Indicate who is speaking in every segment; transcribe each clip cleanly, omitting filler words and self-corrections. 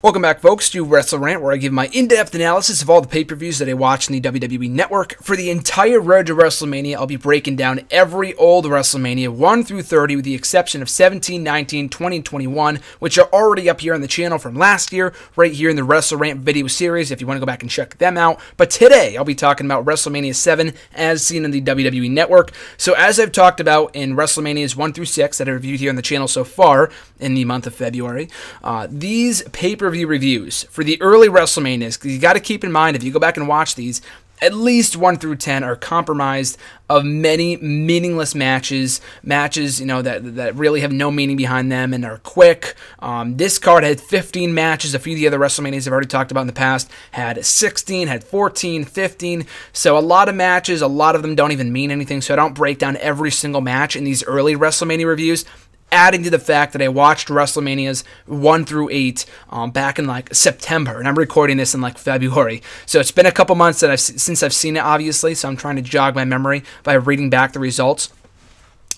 Speaker 1: Welcome back, folks, to WrestleRant, where I give my in-depth analysis of all the pay-per-views that I watch in the WWE Network. For the entire road to WrestleMania, I'll be breaking down every old WrestleMania, 1 through 30, with the exception of 17, 19, 20, and 21, which are already up here on the channel from last year, right here in the WrestleRant video series, if you want to go back and check them out. But today, I'll be talking about WrestleMania 7, as seen in the WWE Network. So, as I've talked about in WrestleManias 1 through 6 that I've reviewed here on the channel so far in the month of February, these pay-per-view reviews for the early WrestleManias, because you got to keep in mind, if you go back and watch these, at least 1 through 10 are compromised of many meaningless matches, that really have no meaning behind them and are quick. This card had 15 matches. A few of the other WrestleManias I've already talked about in the past had 16, had 14, 15. So a lot of matches, a lot of them don't even mean anything. So I don't break down every single match in these early WrestleMania reviews, adding to the fact that I watched WrestleManias 1 through 8 back in like September, and I'm recording this in like February. So it's been a couple months since I've seen it, obviously, so I'm trying to jog my memory by reading back the results.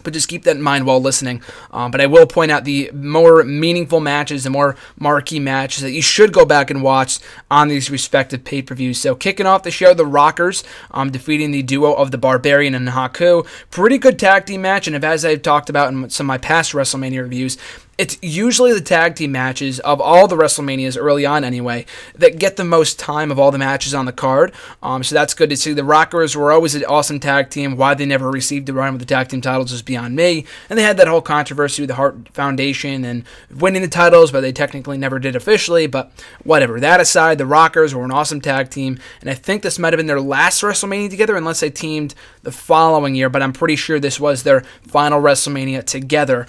Speaker 1: But just keep that in mind while listening. But I will point out the more meaningful matches, the more marquee matches that you should go back and watch on these respective pay-per-views. So kicking off the show, the Rockers defeating the duo of the Barbarian and Haku. Pretty good tag team match, and as I've talked about in some of my past WrestleMania reviews, it's usually the tag team matches of all the WrestleManias early on anyway that get the most time of all the matches on the card. So that's good to see. The Rockers were always an awesome tag team. Why they never received a run with the tag team titles is beyond me. And they had that whole controversy with the Hart Foundation and winning the titles, but they technically never did officially. But whatever. That aside, the Rockers were an awesome tag team. And I think this might have been their last WrestleMania together, unless they teamed the following year. But I'm pretty sure this was their final WrestleMania together.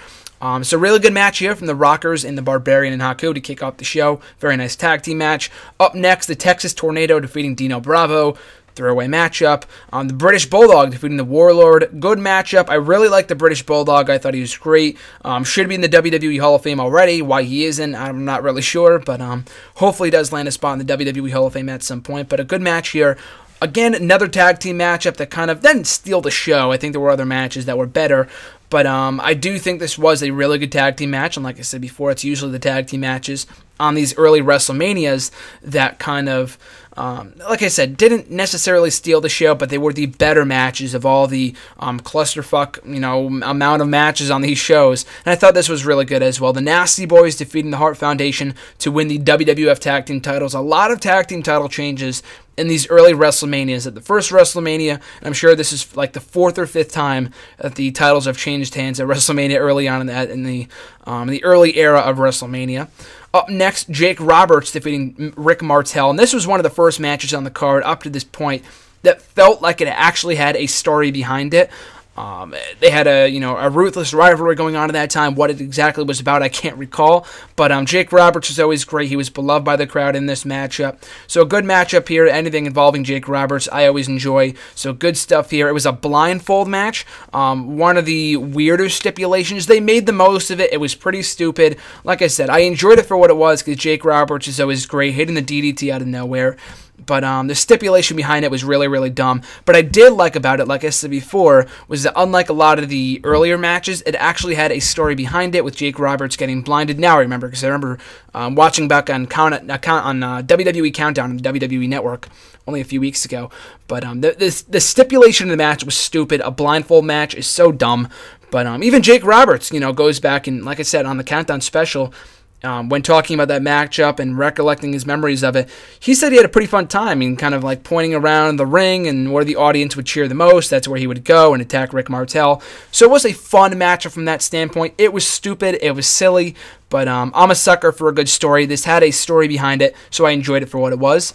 Speaker 1: So really good match here from the Rockers and the Barbarian and Haku to kick off the show. Very nice tag team match. Up next, the Texas Tornado defeating Dino Bravo. Throwaway matchup. The British Bulldog defeating the Warlord. Good matchup. I really like the British Bulldog. I thought he was great. Should be in the WWE Hall of Fame already. Why he isn't, I'm not really sure. But hopefully he does land a spot in the WWE Hall of Fame at some point. But a good match here. Again, another tag team matchup that kind of didn't steal the show. I think there were other matches that were better. But I do think this was a really good tag team match. And like I said before, it's usually the tag team matches on these early WrestleManias that kind of, like I said, didn't necessarily steal the show, but they were the better matches of all the clusterfuck, amount of matches on these shows. And I thought this was really good as well. The Nasty Boys defeating the Hart Foundation to win the WWF Tag Team titles. A lot of tag team title changes in these early WrestleManias. At the first WrestleMania, and I'm sure this is like the 4th or 5th time that the titles have changed hands at WrestleMania early on in the early era of WrestleMania. Up next, Jake Roberts defeating Rick Martel, and this was one of the first matches on the card up to this point that felt like it actually had a story behind it. They had a ruthless rivalry going on at that time. What it exactly was about, I can't recall. But Jake Roberts was always great. He was beloved by the crowd in this matchup. So a good matchup here. Anything involving Jake Roberts, I always enjoy. So good stuff here. It was a blindfold match. One of the weirder stipulations. They made the most of it. It was pretty stupid. Like I said, I enjoyed it for what it was because Jake Roberts is always great, hitting the DDT out of nowhere. But the stipulation behind it was really, really dumb. But I did like about it, like I said before, was that unlike a lot of the earlier matches, it actually had a story behind it with Jake Roberts getting blinded. Now I remember, because I remember watching back on WWE Countdown on the WWE Network only a few weeks ago. But the stipulation of the match was stupid. A blindfold match is so dumb. But even Jake Roberts, goes back and, like I said, on the Countdown special, when talking about that matchup and recollecting his memories of it, he said he had a pretty fun time and kind of like pointing around the ring and where the audience would cheer the most. That's where he would go and attack Rick Martel. So it was a fun matchup from that standpoint. It was stupid. It was silly. But I'm a sucker for a good story. This had a story behind it, so I enjoyed it for what it was.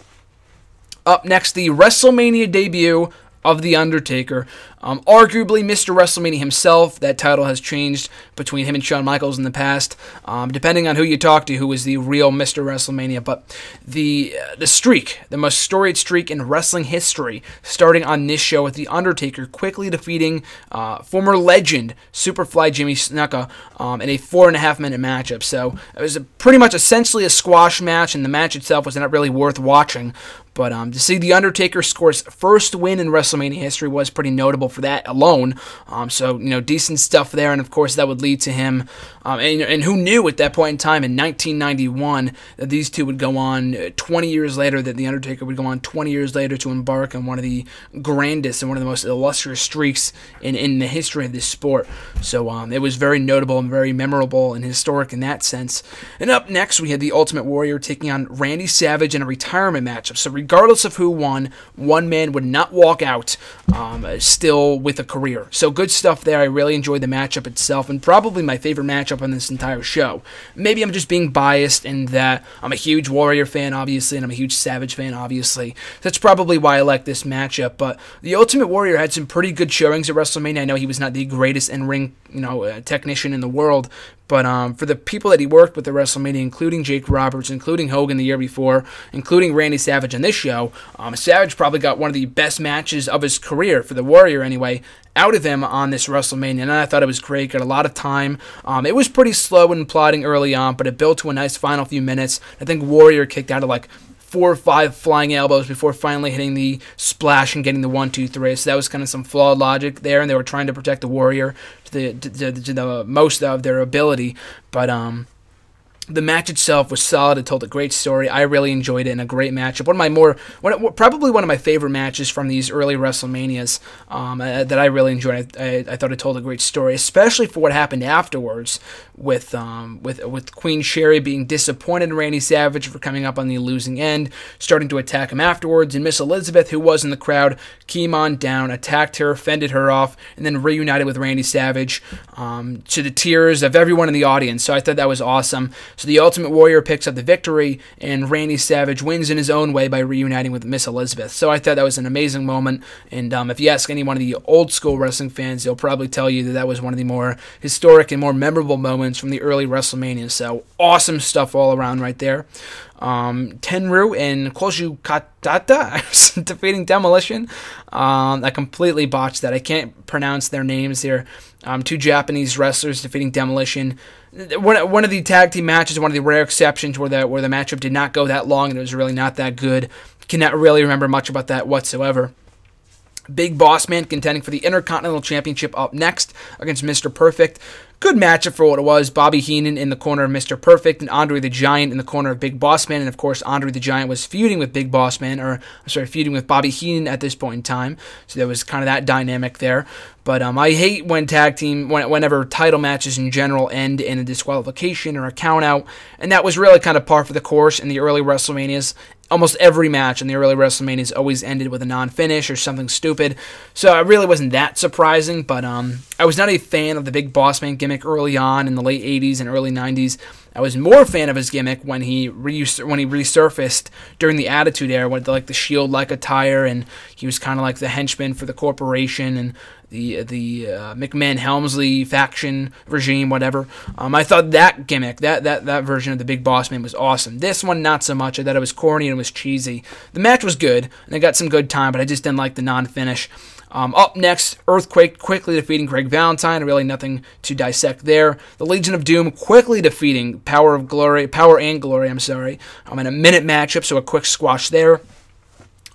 Speaker 1: Up next, the WrestleMania debut of The Undertaker. Arguably Mr. WrestleMania himself. That title has changed between him and Shawn Michaels in the past, depending on who you talk to, who was the real Mr. WrestleMania. But the streak, the most storied streak in wrestling history, starting on this show with The Undertaker quickly defeating former legend Superfly Jimmy Snuka in a 4.5-minute matchup. So it was pretty much essentially a squash match, and the match itself was not really worth watching. But to see The Undertaker score his first win in WrestleMania history was pretty notable for that alone. So, decent stuff there. And, of course, that would lead to him. And who knew at that point in time in 1991 that these two would go on 20 years later, that The Undertaker would go on 20 years later to embark on one of the grandest and one of the most illustrious streaks in the history of this sport. So it was very notable and very memorable and historic in that sense. And up next, we had the Ultimate Warrior taking on Randy Savage in a retirement matchup. So regardless of who won, one man would not walk out still with a career. So good stuff there. I really enjoyed the matchup itself, and probably my favorite matchup on this entire show. Maybe I'm just being biased in that I'm a huge Warrior fan, obviously, and I'm a huge Savage fan, obviously. That's probably why I like this matchup. But the Ultimate Warrior had some pretty good showings at WrestleMania. I know he was not the greatest in-ring technician in the world, but for the people that he worked with at WrestleMania, including Jake Roberts, including Hogan the year before, including Randy Savage on this show, Savage probably got one of the best matches of his career, for the Warrior anyway, out of him on this WrestleMania, and I thought it was great. Got a lot of time. It was pretty slow and plodding early on, but it built to a nice final few minutes. I think Warrior kicked out of like 4 or 5 flying elbows before finally hitting the splash and getting the 1, 2, 3. So that was kind of some flawed logic there, and they were trying to protect the Warrior to the most of their ability. But the match itself was solid. It told a great story. I really enjoyed it, and a great matchup. Probably one of my favorite matches from these early WrestleManias that I really enjoyed. I thought it told a great story, especially for what happened afterwards with Queen Sherry being disappointed in Randy Savage for coming up on the losing end, starting to attack him afterwards, and Miss Elizabeth, who was in the crowd, came on down, attacked her, fended her off, and then reunited with Randy Savage to the tears of everyone in the audience. So I thought that was awesome. So the Ultimate Warrior picks up the victory, and Randy Savage wins in his own way by reuniting with Miss Elizabeth. So I thought that was an amazing moment, and if you ask any one of the old-school wrestling fans, they'll probably tell you that that was one of the more historic and more memorable moments from the early WrestleMania. So awesome stuff all around right there. Tenryu and Koshu Katata defeating Demolition. I completely botched that. I can't pronounce their names here. 2 Japanese wrestlers defeating Demolition. One of the tag team matches, one of the rare exceptions where the matchup did not go that long and it was really not that good. Cannot really remember much about that whatsoever. Big Boss Man contending for the Intercontinental Championship up next against Mr. Perfect. Good matchup for what it was. Bobby Heenan in the corner of Mr. Perfect and Andre the Giant in the corner of Big Boss Man. And of course, Andre the Giant was feuding with feuding with Bobby Heenan at this point in time. So there was kind of that dynamic there. But I hate when whenever title matches in general end in a disqualification or a count out. And that was really kind of par for the course in the early WrestleManias. Almost every match in the early WrestleManias always ended with a non-finish or something stupid. So it really wasn't that surprising, but I was not a fan of the Big Boss Man gimmick early on in the late 80s and early 90s. I was more a fan of his gimmick when he resurfaced during the Attitude Era with the Shield-like attire, and he was kind of like the henchman for the corporation and the McMahon-Helmsley faction regime, whatever. I thought that gimmick, that version of the Big Boss Man was awesome. This one, not so much. I thought it was corny and it was cheesy. The match was good, and I got some good time, but I just didn't like the non-finish. Up next, Earthquake quickly defeating Greg Valentine. Really nothing to dissect there. The Legion of Doom quickly defeating Power and Glory, in a minute matchup, so a quick squash there.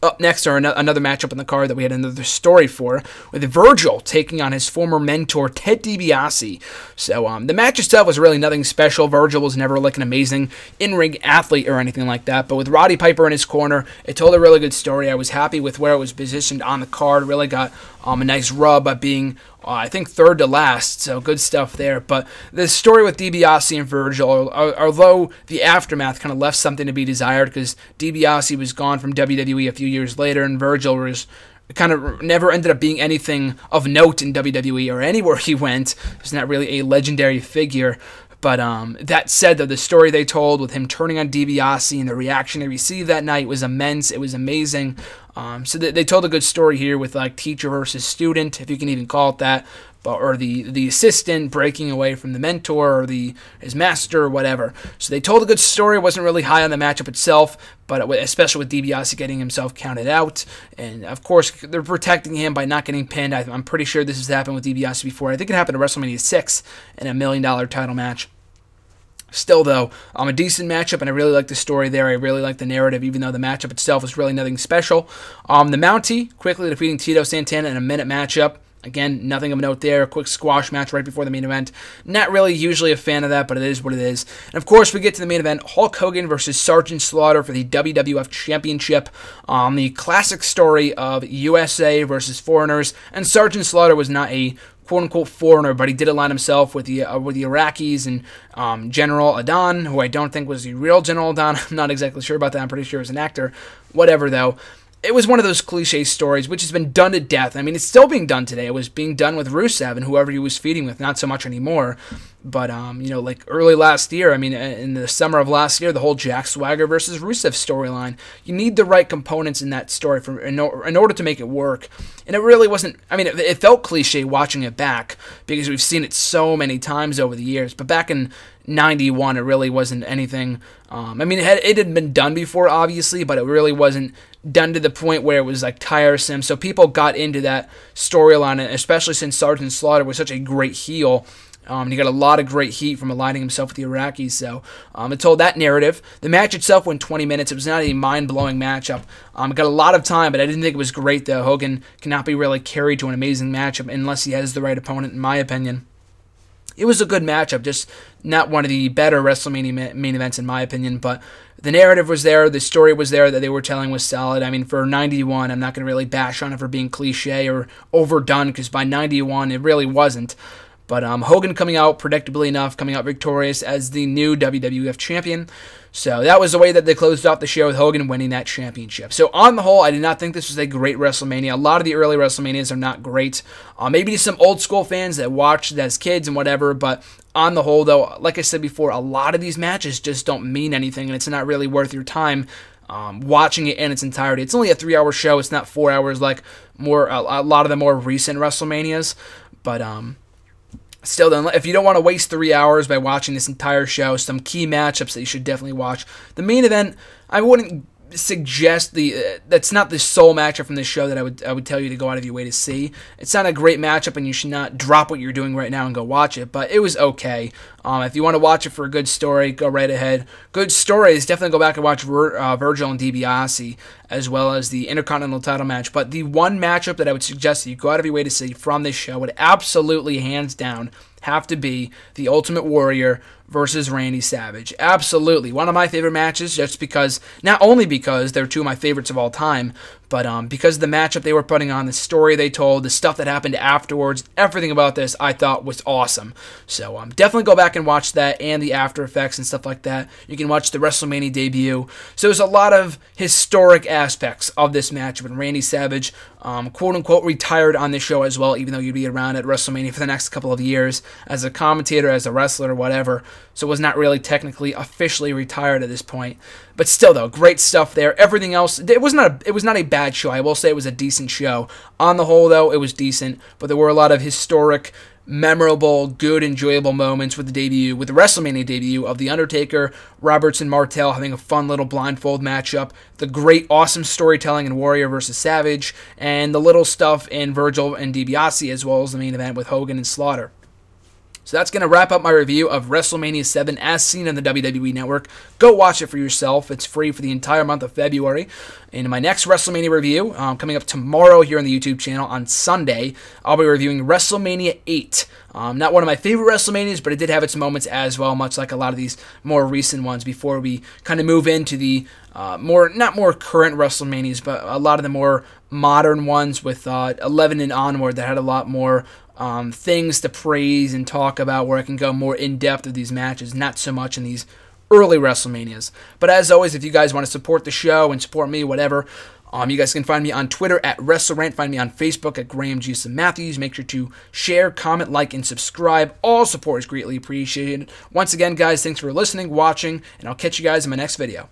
Speaker 1: Up next are another matchup on the card that we had another story for, with Virgil taking on his former mentor, Ted DiBiase. So the match itself was really nothing special. Virgil was never like an amazing in-ring athlete or anything like that, but with Roddy Piper in his corner, it told a really good story. I was happy with where it was positioned on the card. Really got a nice rub at being, I think, third to last, so good stuff there. But the story with DiBiase and Virgil, although the aftermath kind of left something to be desired, because DiBiase was gone from WWE a few years later, and Virgil was kind of never ended up being anything of note in WWE or anywhere he went. He's not really a legendary figure. But that said, though, the story they told with him turning on DiBiase and the reaction they received that night was immense. It was amazing. So they told a good story here with like teacher versus student, if you can even call it that, or the assistant breaking away from the mentor or his master or whatever. So they told a good story. It wasn't really high on the matchup itself, but especially with DiBiase getting himself counted out. And of course, they're protecting him by not getting pinned. I'm pretty sure this has happened with DiBiase before. I think it happened at WrestleMania 6 in a $1 million title match. Still, though, a decent matchup, and I really like the story there. I really like the narrative, even though the matchup itself was really nothing special. The Mountie quickly defeating Tito Santana in a minute matchup. Again, nothing of note there. A quick squash match right before the main event. Not really usually a fan of that, but it is what it is. And of course, we get to the main event, Hulk Hogan versus Sergeant Slaughter for the WWF Championship. The classic story of USA versus foreigners. And Sergeant Slaughter was not a quote-unquote foreigner, but he did align himself with the Iraqis and General Adan, who I don't think was the real General Adan. I'm not exactly sure about that. I'm pretty sure he was an actor. Whatever, though. It was one of those cliche stories, which has been done to death. I mean, it's still being done today. It was being done with Rusev and whoever he was feeding with, not so much anymore. But, like early last year, I mean, in the summer of last year, the whole Jack Swagger versus Rusev storyline, you need the right components in that story in order to make it work. And it really wasn't, I mean, it felt cliche watching it back because we've seen it so many times over the years. But back in 91, it really wasn't anything. It had been done before, obviously, but it really wasn't done to the point where it was like tiresome. So people got into that storyline, especially since Sergeant Slaughter was such a great heel. He got a lot of great heat from aligning himself with the Iraqis, so it told that narrative. The match itself went 20 minutes. It was not a mind-blowing matchup. It got a lot of time, but I didn't think it was great, though. Hogan cannot be really carried to an amazing matchup unless he has the right opponent, in my opinion. It was a good matchup, just not one of the better WrestleMania main events, in my opinion, but the narrative was there, the story was there that they were telling was solid. I mean, for 91, I'm not going to really bash on it for being cliche or overdone, because by 91, it really wasn't. But Hogan coming out, predictably enough, coming out victorious as the new WWF champion. So that was the way that they closed off the show, with Hogan winning that championship. So on the whole, I did not think this was a great WrestleMania. A lot of the early WrestleManias are not great. Maybe to some old school fans that watched it as kids and whatever, but on the whole, though, like I said before, a lot of these matches just don't mean anything, and it's not really worth your time watching it in its entirety. It's only a 3-hour show. It's not 4 hours like a lot of the more recent WrestleManias, but still, then, if you don't want to waste 3 hours by watching this entire show, some key matchups that you should definitely watch. The main event, I wouldn't suggest that's not the sole matchup from this show that I would tell you to go out of your way to see. It's not a great matchup, and you should not drop what you're doing right now and go watch it, but it was okay. If you want to watch it for a good story, go right ahead. Good stories, definitely go back and watch Virgil and DiBiase, as well as the Intercontinental title match. But the one matchup that I would suggest that you go out of your way to see from this show would absolutely, hands down, have to be the Ultimate Warrior versus Randy Savage. Absolutely. One of my favorite matches, just because, not only because they're two of my favorites of all time, but because of the matchup they were putting on, the story they told, the stuff that happened afterwards, everything about this I thought was awesome. So definitely go back and watch that, and the after effects and stuff like that. You can watch the WrestleMania debut. So there's a lot of historic aspects of this matchup, and Randy Savage, quote-unquote, retired on this show as well, even though you'd be around at WrestleMania for the next couple of years as a commentator, as a wrestler, whatever. So was not really technically officially retired at this point. But still, though, great stuff there. Everything else, it was not a bad show. I will say it was a decent show. On the whole, though, it was decent, but there were a lot of historic, memorable, good, enjoyable moments with the WrestleMania debut of The Undertaker, Robertson, Martel having a fun little blindfold matchup, the great, awesome storytelling in Warrior versus Savage, and the little stuff in Virgil and DiBiase, as well as the main event with Hogan and Slaughter. So that's going to wrap up my review of WrestleMania 7 as seen on the WWE Network. Go watch it for yourself. It's free for the entire month of February. In my next WrestleMania review, coming up tomorrow here on the YouTube channel on Sunday, I'll be reviewing WrestleMania 8. Not one of my favorite WrestleManias, but it did have its moments as well, much like a lot of these more recent ones before we kind of move into the not more current WrestleManias, but a lot of the more modern ones with 11 and onward that had a lot more things to praise and talk about, where I can go more in-depth of these matches, not so much in these early WrestleManias. But as always, if you guys want to support the show and support me, whatever, you guys can find me on Twitter at WrestleRant, find me on Facebook at Graham Jason Matthews. Make sure to share, comment, like, and subscribe. All support is greatly appreciated. Once again, guys, thanks for listening, watching, and I'll catch you guys in my next video.